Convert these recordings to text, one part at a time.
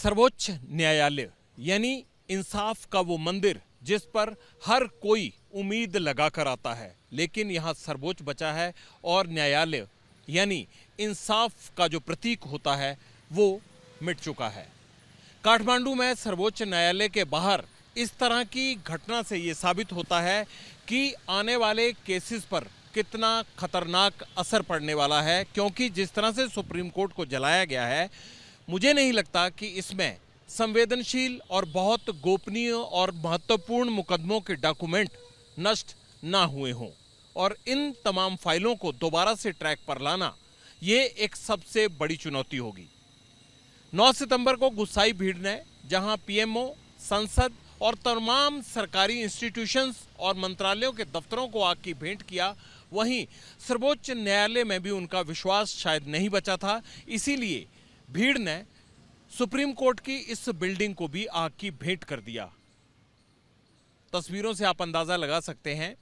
सर्वोच्च न्यायालय यानी इंसाफ का वो मंदिर जिस पर हर कोई उम्मीद लगाकर आता है, लेकिन यहाँ सर्वोच्च बचा है और न्यायालय यानी इंसाफ का जो प्रतीक होता है वो मिट चुका है। काठमांडू में सर्वोच्च न्यायालय के बाहर इस तरह की घटना से ये साबित होता है कि आने वाले केसेस पर कितना खतरनाक असर पड़ने वाला है, क्योंकि जिस तरह से सुप्रीम कोर्ट को जलाया गया है, मुझे नहीं लगता कि इसमें संवेदनशील और बहुत गोपनीय और महत्वपूर्ण मुकदमों के डॉक्यूमेंट नष्ट ना हुए हों। और इन तमाम फाइलों को दोबारा से ट्रैक पर लाना ये एक सबसे बड़ी चुनौती होगी। 9 सितंबर को गुस्साई भीड़ ने जहां पीएमओ, संसद और तमाम सरकारी इंस्टीट्यूशंस और मंत्रालयों के दफ्तरों को आग की भेंट किया, वहीं सर्वोच्च न्यायालय में भी उनका विश्वास शायद नहीं बचा था। इसीलिए भीड़ ने सुप्रीम कोर्ट की इस बिल्डिंग को भी आग की भेंट कर दिया। तस्वीरों से आप अंदाजा लगा सकते हैं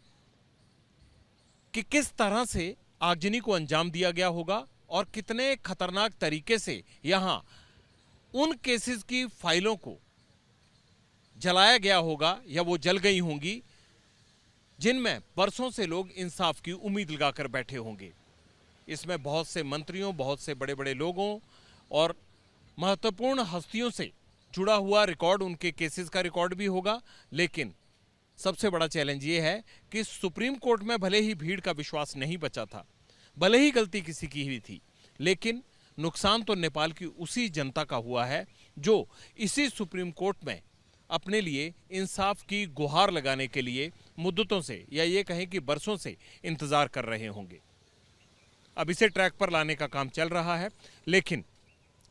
कि किस तरह से आगजनी को अंजाम दिया गया होगा और कितने खतरनाक तरीके से यहां उन केसेस की फाइलों को जलाया गया होगा या वो जल गई होंगी जिनमें बरसों से लोग इंसाफ की उम्मीद लगाकर बैठे होंगे। इसमें बहुत से मंत्रियों, बहुत से बड़े बड़े लोगों और महत्वपूर्ण हस्तियों से जुड़ा हुआ रिकॉर्ड, उनके केसेस का रिकॉर्ड भी होगा। लेकिन सबसे बड़ा चैलेंज ये है कि सुप्रीम कोर्ट में भले ही भीड़ का विश्वास नहीं बचा था, भले ही गलती किसी की हुई थी, लेकिन नुकसान तो नेपाल की उसी जनता का हुआ है जो इसी सुप्रीम कोर्ट में अपने लिए इंसाफ की गुहार लगाने के लिए मुद्दतों से या ये कहें कि बरसों से इंतजार कर रहे होंगे। अब इसे ट्रैक पर लाने का काम चल रहा है, लेकिन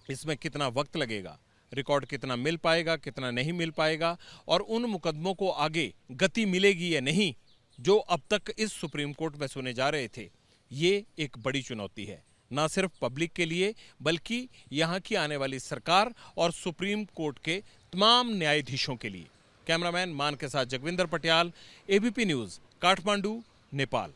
इसमें कितना वक्त लगेगा, रिकॉर्ड कितना मिल पाएगा, कितना नहीं मिल पाएगा, और उन मुकदमों को आगे गति मिलेगी या नहीं जो अब तक इस सुप्रीम कोर्ट में सुने जा रहे थे, ये एक बड़ी चुनौती है, ना सिर्फ पब्लिक के लिए बल्कि यहाँ की आने वाली सरकार और सुप्रीम कोर्ट के तमाम न्यायाधीशों के लिए। कैमरामैन मान के साथ जगविंदर पटियाल, एबीपी न्यूज़, काठमांडू, नेपाल।